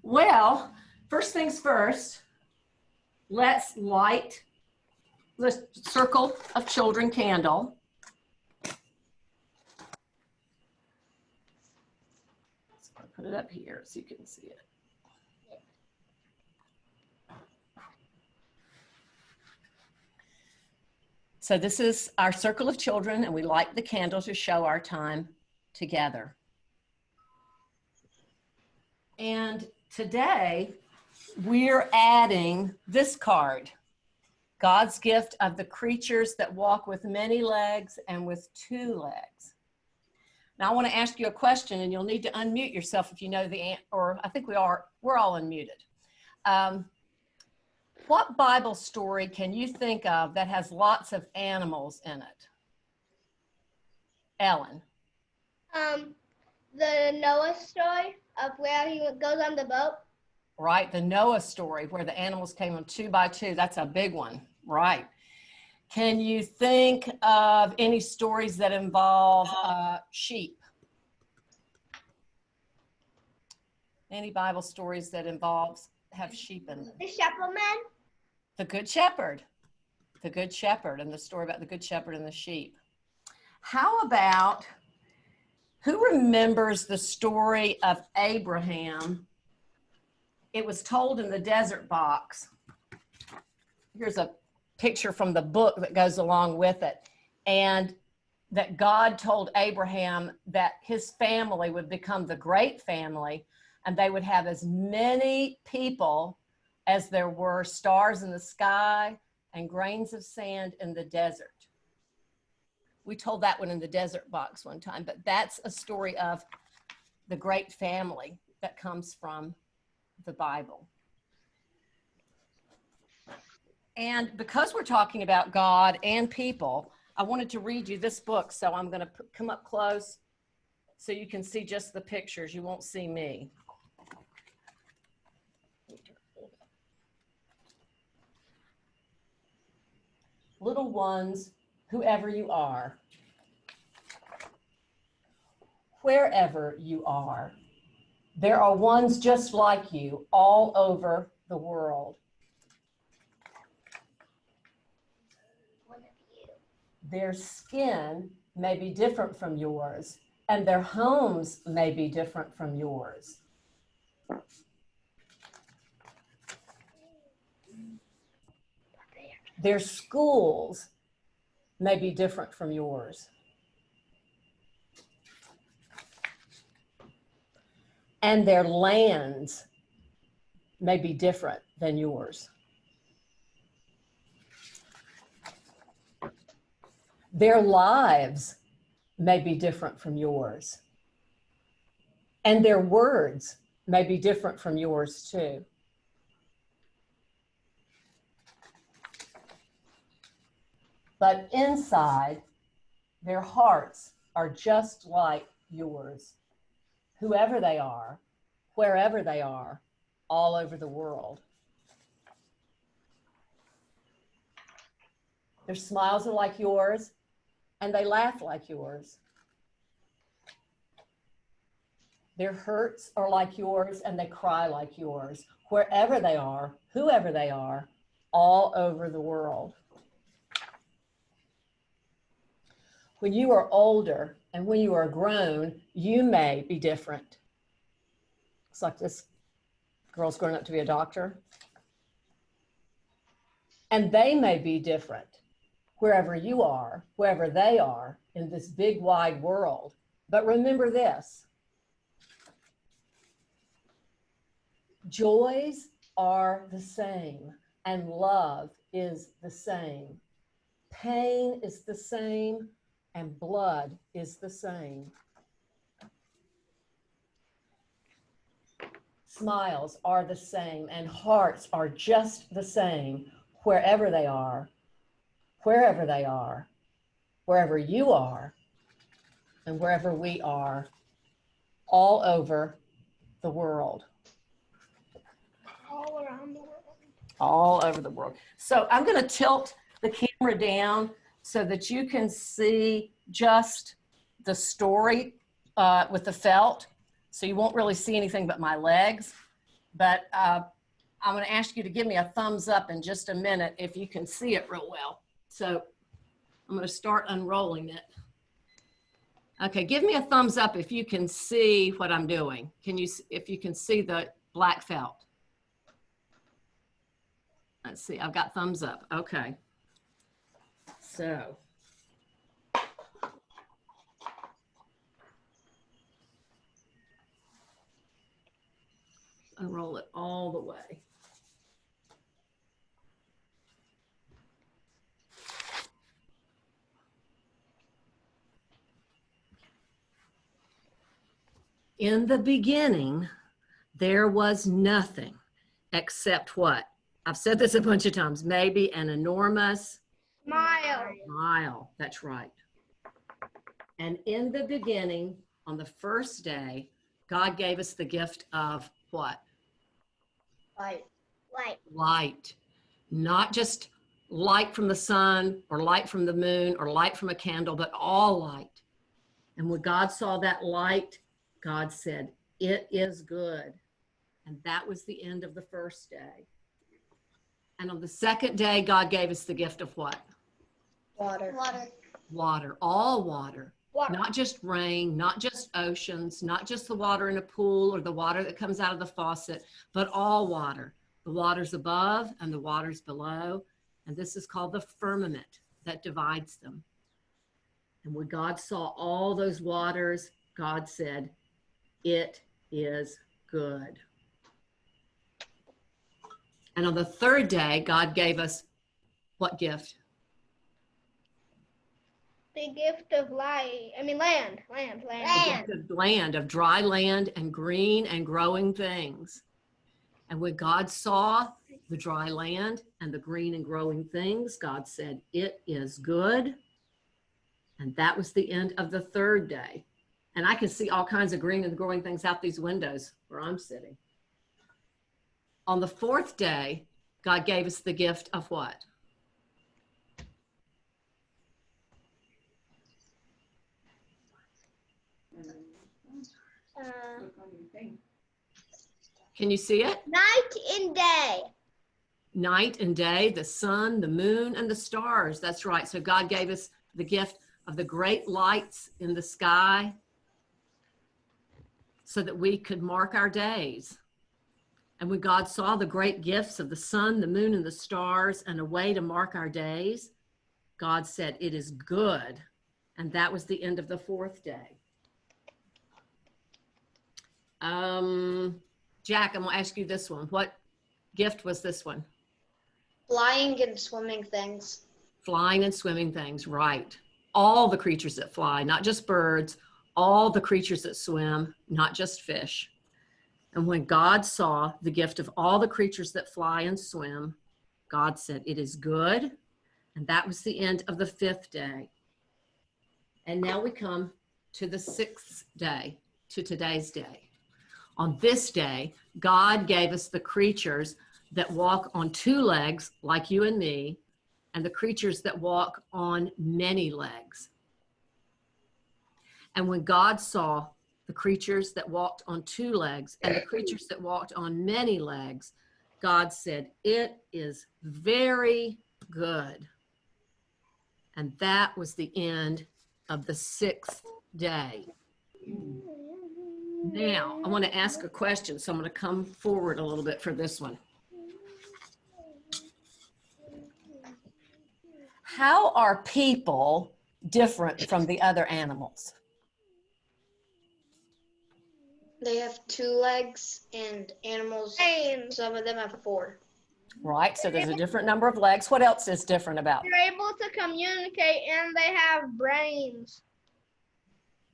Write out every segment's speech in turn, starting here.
Well, first things first, let's light the circle of children candle. So I'll put it up here so you can see it. So this is our circle of children, and we light the candle to show our time together. And today, we're adding this card, God's gift of the creatures that walk with many legs and with two legs. Now, I want to ask you a question, and you'll need to unmute yourself if you know the answer, or I think we're all unmuted. What Bible story can you think of that has lots of animals in it? Ellen. The Noah story of where he goes on the boat. Right, the Noah story where the animals came on 2 by 2. That's a big one, right? Can you think of any stories that involve sheep? Any Bible stories that have sheep in them? The shepherdman. The Good Shepherd. The Good Shepherd, and the story about the Good Shepherd and the sheep. How about, who remembers the story of Abraham? It was told in the desert box. Here's a picture from the book that goes along with it. And that God told Abraham that his family would become the great family, and they would have as many people as there were stars in the sky and grains of sand in the desert. We told that one in the desert box one time, but that's a story of the great family that comes from the Bible. And because we're talking about God and people, I wanted to read you this book. So I'm going to come up close so you can see just the pictures. You won't see me. Little ones, whoever you are, wherever you are, there are ones just like you all over the world. Their skin may be different from yours, and their homes may be different from yours. Their schools may be different from yours. And their lands may be different than yours. Their lives may be different from yours. And their words may be different from yours too. But inside, their hearts are just like yours. Whoever they are, wherever they are, all over the world. Their smiles are like yours, and they laugh like yours. Their hurts are like yours, and they cry like yours. Wherever they are, whoever they are, all over the world. When you are older and when you are grown, you may be different. Looks like this girl's grown up to be a doctor. And they may be different wherever you are, wherever they are in this big wide world. But remember this, joys are the same and love is the same. Pain is the same and blood is the same. Smiles are the same and hearts are just the same wherever they are, wherever they are, wherever you are, and wherever we are, all over the world. All around the world. All over the world. So I'm going to tilt the camera down so that you can see just the story with the felt. So you won't really see anything but my legs. but I'm going to ask you to give me a thumbs up in just a minute if you can see it real well. So I'm going to start unrolling it. Okay, give me a thumbs up if you can see what I'm doing. If you can see the black felt? Let's see, I've got thumbs up. Okay. So. Unroll it all the way. In the beginning, there was nothing except what? I've said this a bunch of times, maybe an enormous smile. That's right. And in the beginning, on the first day, God gave us the gift of what? Light. Light. Not just light from the sun or light from the moon or light from a candle, but all light. And when God saw that light, God said, "It is good." And that was the end of the first day. And on the second day, God gave us the gift of what? Water. Water, all water. Not just rain, not just oceans, not just the water in a pool or the water that comes out of the faucet, but all water. The waters above and the waters below. And this is called the firmament that divides them. And when God saw all those waters, God said, "It is good." And on the third day, God gave us what gift? The gift of land. The gift of land, of dry land and green and growing things. And when God saw the dry land and the green and growing things, God said, "It is good." And that was the end of the third day. And I can see all kinds of green and growing things out these windows where I'm sitting. On the fourth day, God gave us the gift of what? Can you see it? Night and day. Night and day, the sun, the moon, and the stars. That's right. So God gave us the gift of the great lights in the sky so that we could mark our days. And when God saw the great gifts of the sun, the moon, and the stars and a way to mark our days, God said, "It is good." And that was the end of the fourth day. Jack, I'm going to ask you this one. What gift was this one? Flying and swimming things. Flying and swimming things, right. All the creatures that fly, not just birds, all the creatures that swim, not just fish. And when God saw the gift of all the creatures that fly and swim, God said, "It is good." And that was the end of the fifth day. And now we come to the sixth day, to today's day. On this day, God gave us the creatures that walk on two legs, like you and me, and the creatures that walk on many legs. And when God saw the creatures that walked on two legs and the creatures that walked on many legs, God said, "It is very good." And that was the end of the sixth day. Now, I want to ask a question, so I'm going to come forward a little bit for this one. How are people different from the other animals? They have 2 legs, and animals, some of them have 4. Right, so there's a different number of legs. What else is different about them? They're able to communicate and they have brains.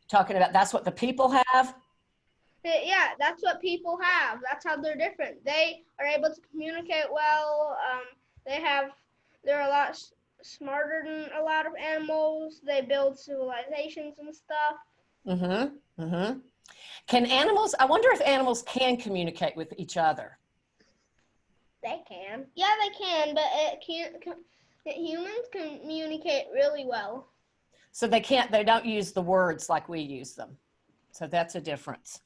Talking about that's what the people have? Yeah, that's what people have. That's how they're different. They are able to communicate well. They're a lot smarter than a lot of animals. They build civilizations and stuff. Can animals, I wonder if animals can communicate with each other. They can. Yeah, they can, but humans communicate really well. So they don't use the words like we use them. So that's a difference.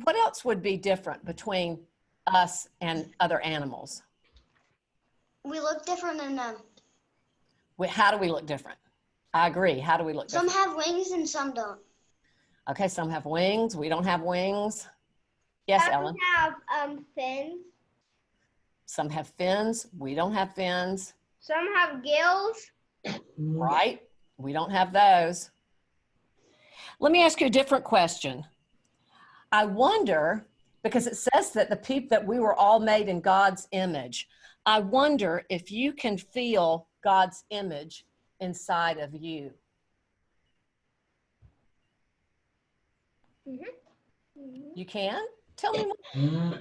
what else would be different between us and other animals? We look different in them. How do we look different? I agree. How do we look different? Some have wings and some don't. Okay, some have wings. We don't have wings. Yes, Ellen? Some have fins. Some have fins. We don't have fins. Some have gills. Right? We don't have those. Let me ask you a different question. I wonder, because it says that that we were all made in God's image. I wonder if you can feel God's image inside of you. You can? Tell me more.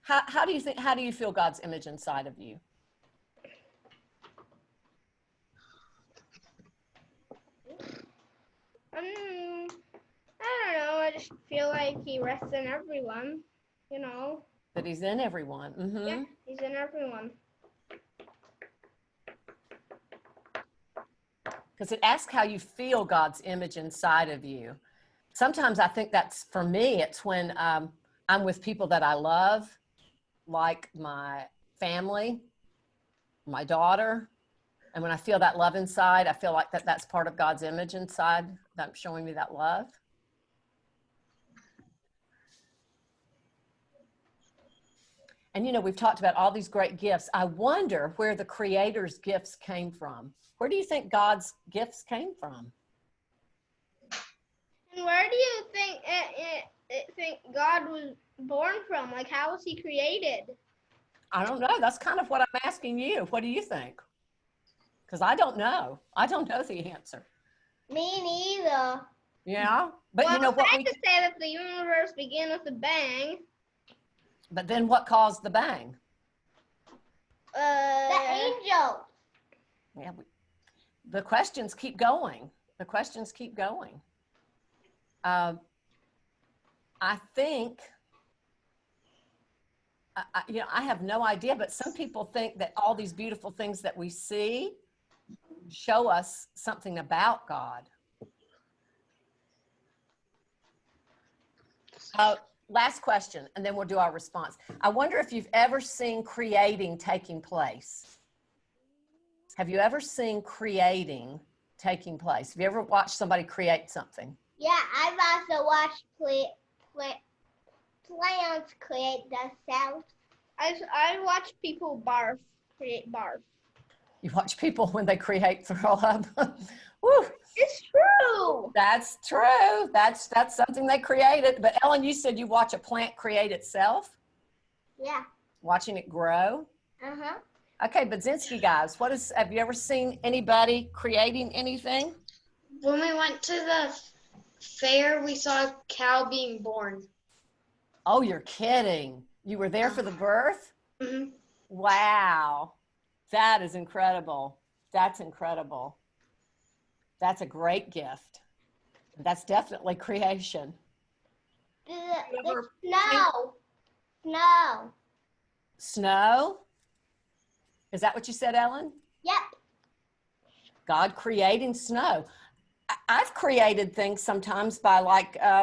How do you feel God's image inside of you? I don't know. I just feel like he rests in everyone, you know. That he's in everyone. Mm-hmm. Yeah, he's in everyone. Because it asks how you feel God's image inside of you. Sometimes I think that's, for me, it's when I'm with people that I love, like my family, my daughter. And when I feel that love inside, I feel like that's part of God's image inside, that's showing me that love. And, you know, we've talked about all these great gifts. I wonder where the Creator's gifts came from. Where do you think God's gifts came from? And where do you think think God was born from? Like, how was he created? I don't know. That's kind of what I'm asking you. What do you think? Because I don't know. I don't know the answer. Me neither. Yeah, but well, you know what? I could say that the universe began with a bang. But then what caused the bang? The angel. Yeah, the questions keep going. The questions keep going. I think, you know, I have no idea, but some people think that all these beautiful things that we see show us something about God. Last question, and then we'll do our response. I wonder if you've ever seen creating taking place. Have you ever seen creating taking place? Have you ever watched somebody create something? Yeah, I've also watched plants create themselves. I watch people create barf. You watch people when they create throw up. Woo. It's true. That's true. That's something they created. But Ellen, you said you watch a plant create itself? Yeah. Watching it grow? Uh-huh. Okay, Budzinski guys, have you ever seen anybody creating anything? When we went to the fair, we saw a cow being born. Oh, you're kidding. You were there for the birth? Mm-hmm. Wow. That is incredible. That's incredible. That's a great gift. That's definitely creation. The snow. Snow. Snow? Is that what you said, Ellen? Yep. God creating snow. I've created things sometimes by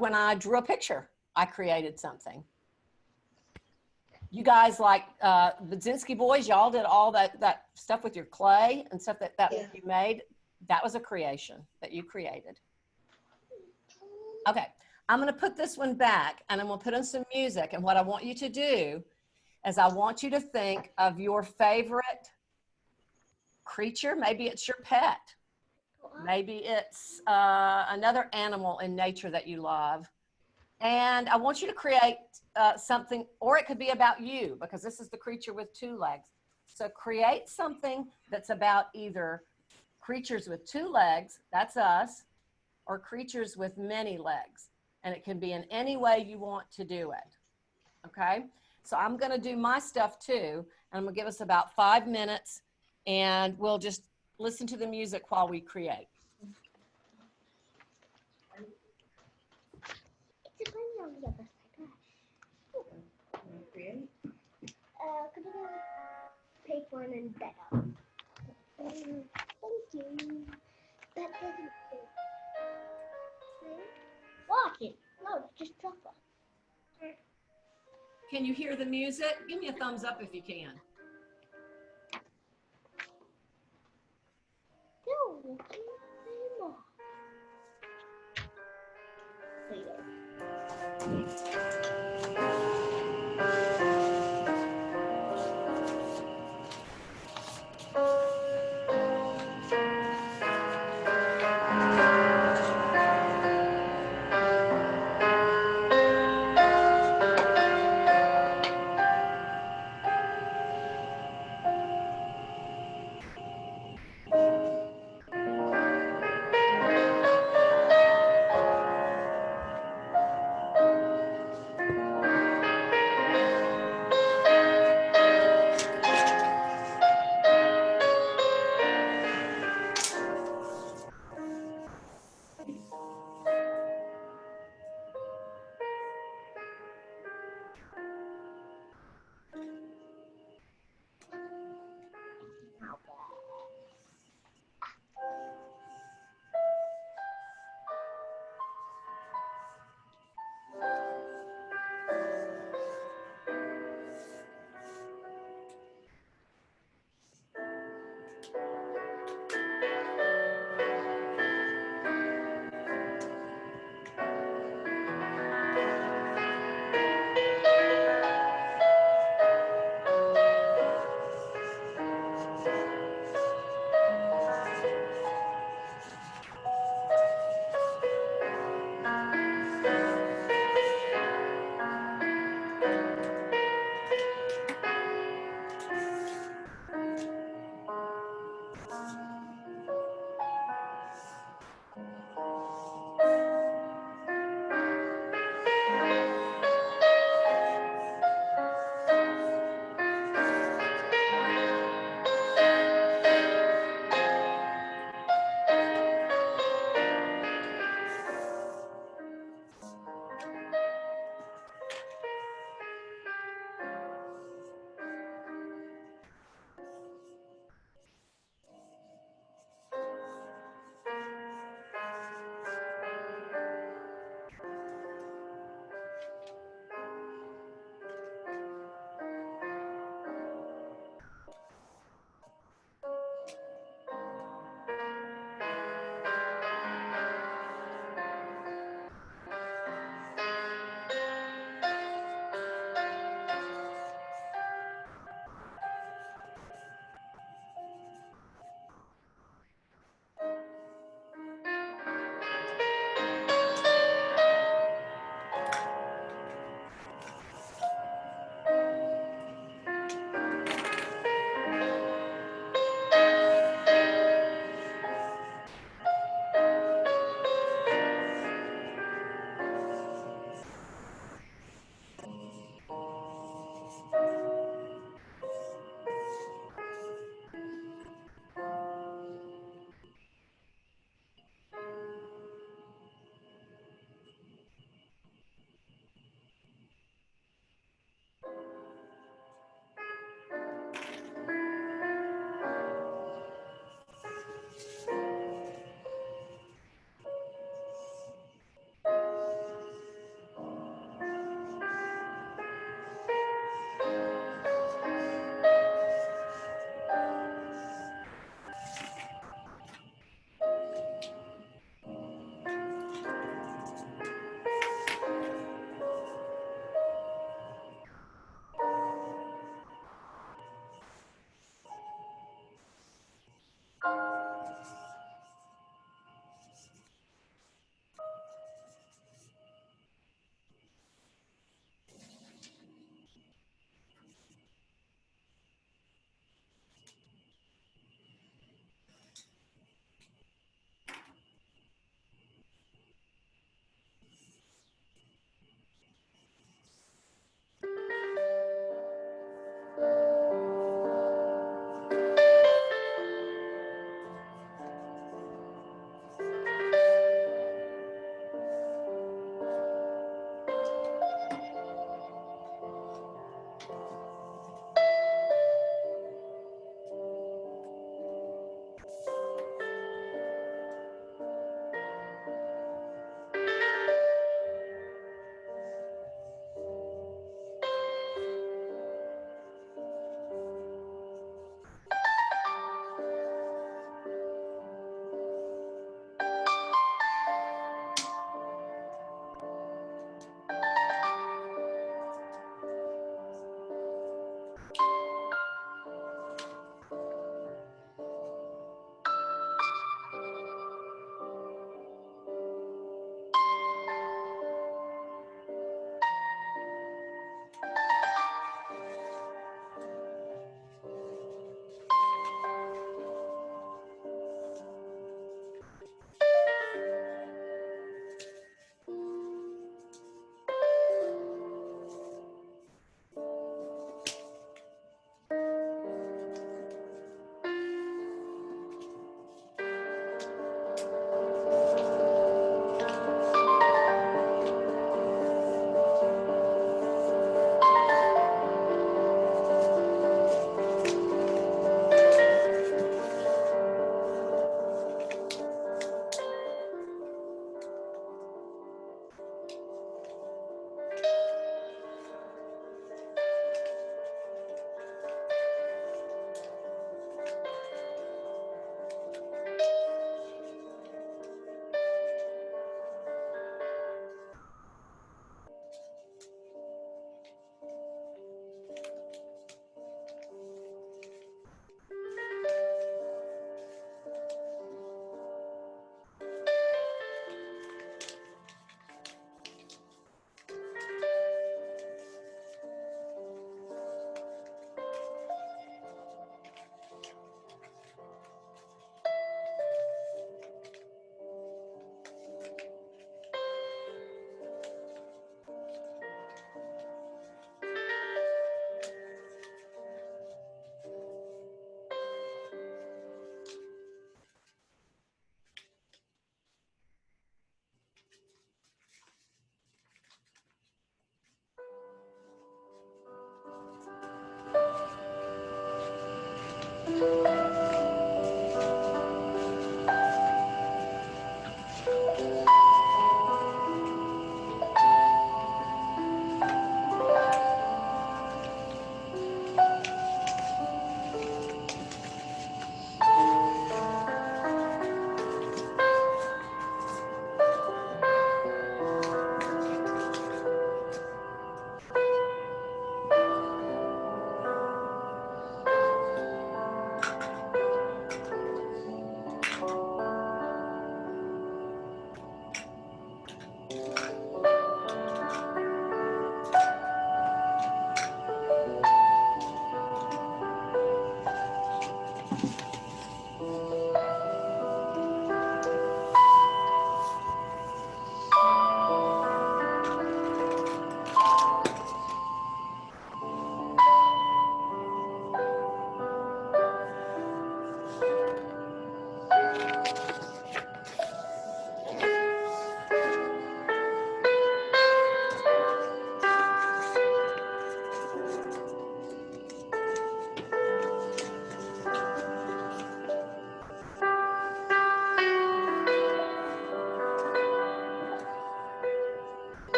when I drew a picture, I created something. You guys like Budzinski boys, y'all did all that stuff with your clay and stuff that Yeah. you made. That was a creation that you created. Okay, I'm gonna put this one back and I'm gonna put in some music. And what I want you to do is I want you to think of your favorite creature. Maybe it's your pet. Maybe it's another animal in nature that you love. And I want you to create something, or it could be about you, because this is the creature with two legs. So create something that's about either creatures with two legs, that's us, or creatures with many legs. And it can be in any way you want to do it. Okay? So I'm going to do my stuff too, and I'm going to give us about 5 minutes, and we'll just listen to the music while we create. It's a bunny on the other side. Create. Could you take one and better? Thank you. That doesn't fit. talking. No, just talking. Can you hear the music? Give me a thumbs up if you can. No, anymore. Later.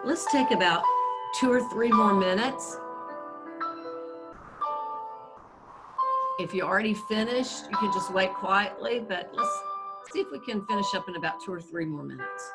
Let's take about 2 or 3 more minutes. If you already finished, you can just wait quietly, but let's see if we can finish up in about 2 or 3 more minutes.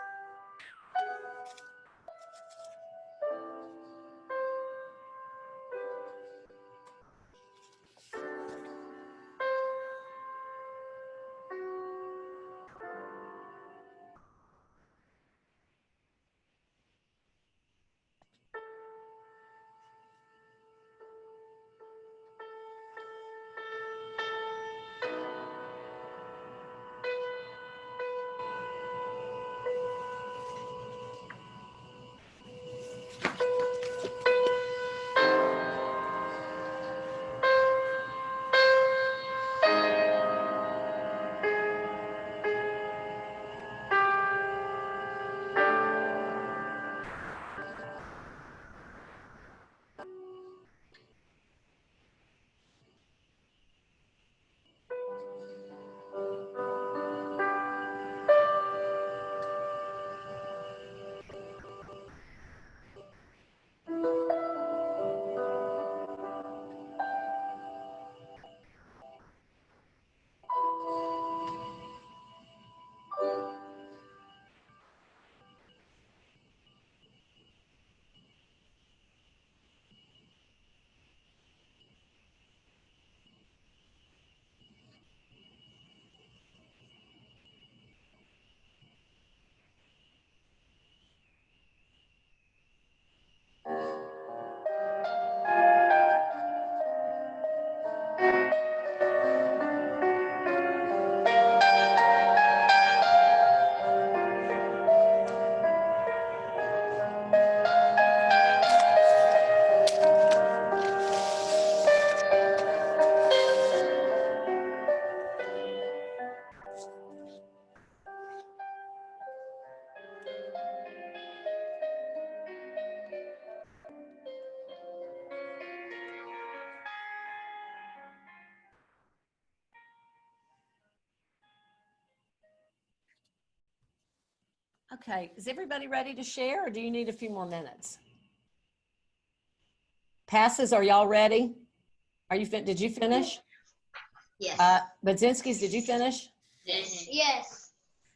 Okay, is everybody ready to share, or do you need a few more minutes? Passes, are y'all ready? Did you finish? Yes. Budzinski's, did you finish? Yes. Yes.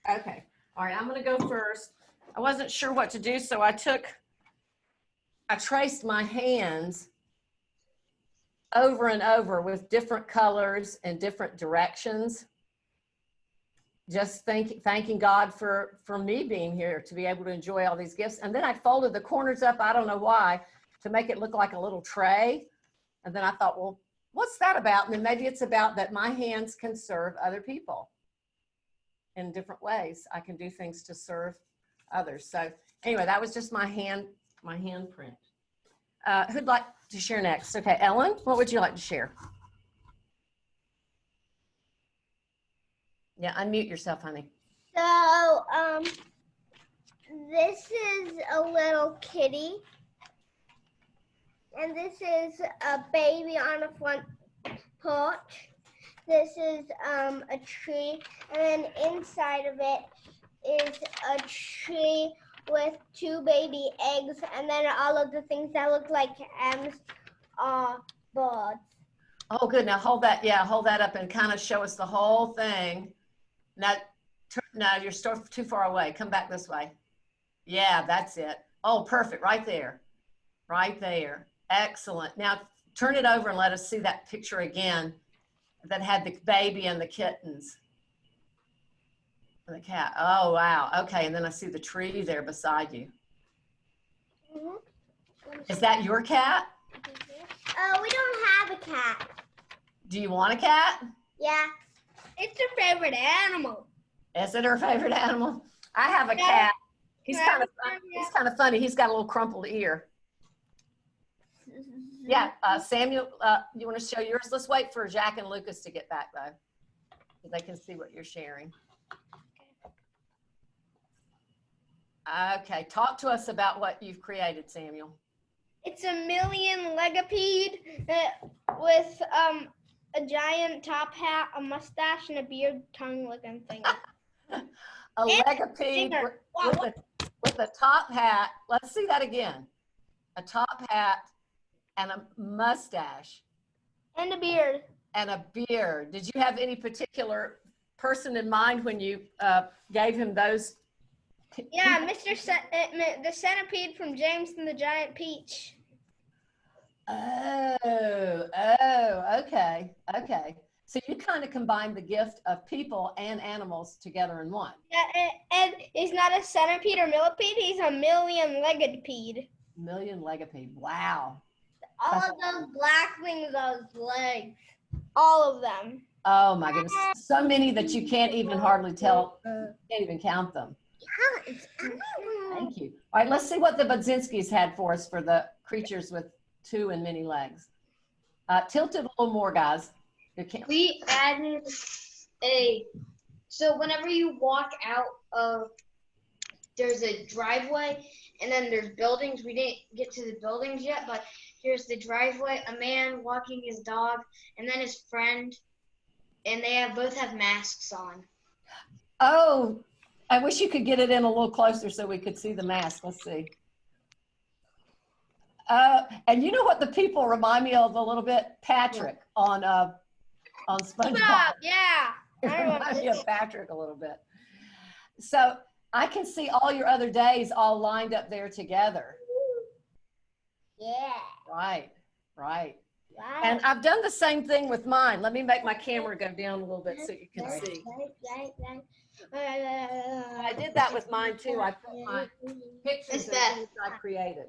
Okay, all right, I'm gonna go first. I wasn't sure what to do, so I traced my hands over and over with different colors and different directions. just thanking God for me being here to be able to enjoy all these gifts. And then I folded the corners up, I don't know why, to make it look like a little tray. And then I thought, well, what's that about? And then maybe it's about that my hands can serve other people in different ways. I can do things to serve others. So anyway, that was just my hand print. Who'd like to share next? Okay, Ellen, what would you like to share? Yeah, unmute yourself, honey. So, this is a little kitty. And this is a baby on the front porch. This is a tree. And then inside of it is a tree with 2 baby eggs. And then all of the things that look like M's are birds. Oh, good. Now hold that. Yeah, hold that up and kind of show us the whole thing. Now, you're still too far away. Come back this way. Yeah, that's it. Oh, perfect. Right there. Right there. Excellent. Now turn it over and let us see that picture again that had the baby and the kittens. And the cat. Oh, wow. Okay. And then I see the tree there beside you. Is that your cat? We don't have a cat. Do you want a cat? Yeah. It's her favorite animal. Is it her favorite animal? I have a cat. He's kind of funny. He's got a little crumpled ear. Yeah, Samuel, you want to show yours? Let's wait for Jack and Lucas to get back, though, so they can see what you're sharing. Okay, talk to us about what you've created, Samuel. It's a million legipede with a giant top hat, a mustache, and a beard tongue-looking thing. A legipede with a top hat. Let's see that again. A top hat and a mustache. And a beard. And a beard. Did you have any particular person in mind when you gave him those? Yeah, the centipede from James and the Giant Peach. Oh, okay. So you kind of combined the gift of people and animals together in one. Yeah, and he's not a centipede or millipede, he's a million-legged-pede. Million-legipede, wow. All of those black things, those legs. All of them. Oh my goodness, so many that you can't even hardly tell, can't even count them. Thank you. All right, let's see what the Budzinskis had for us for the creatures with 2 and many legs. Tilt it a little more, guys. We added so whenever you walk out of, there's a driveway and then there's buildings. We didn't get to the buildings yet, but here's the driveway, a man walking his dog, and then his friend, and they both have masks on. Oh, I wish you could get it in a little closer so we could see the mask. Let's see. And you know what the people remind me of a little bit? Patrick on SpongeBob. Yeah. It reminds me of Patrick a little bit. So I can see all your other days all lined up there together. Yeah. Right. And I've done the same thing with mine. Let me make my camera go down a little bit so you can see. I did that with mine too. I put my pictures of things I created.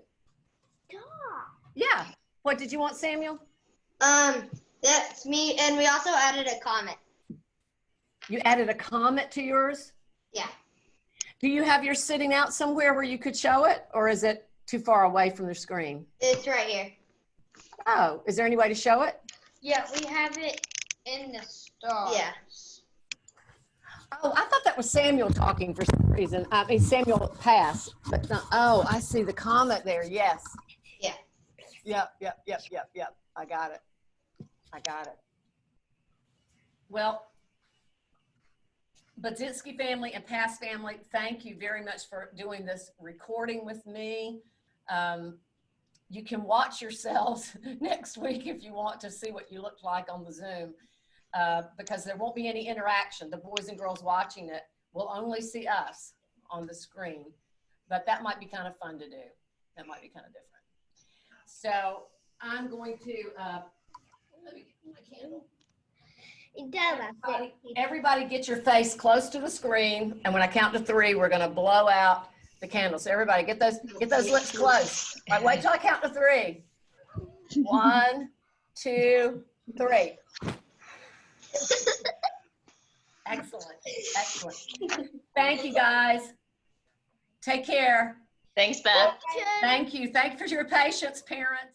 Yeah. What did you want, Samuel? That's me, and we also added a comet. You added a comet to yours? Yeah. Do you have yours sitting out somewhere where you could show it, or is it too far away from the screen? It's right here. Oh, is there any way to show it? Yeah, we have it in the stars. Yeah. Oh, I thought that was Samuel talking for some reason. I mean, Samuel passed, but no, oh, I see the comet there. Yes. Yeah. Yep. I got it. Well, Budzinski family and Pass family, thank you very much for doing this recording with me. You can watch yourselves next week if you want to see what you look like on the Zoom, because there won't be any interaction. The boys and girls watching it will only see us on the screen, but that might be kind of fun to do. That might be kind of different. So I'm going to, let me get my candle. Everybody get your face close to the screen, and when I count to 3, we're gonna blow out the candles. So everybody get those lips close. All right, wait till I count to 3. 1, 2, 3. Excellent, excellent. Thank you, guys. Take care. Thanks, Beth. Thank you. Thank you for your patience, parents.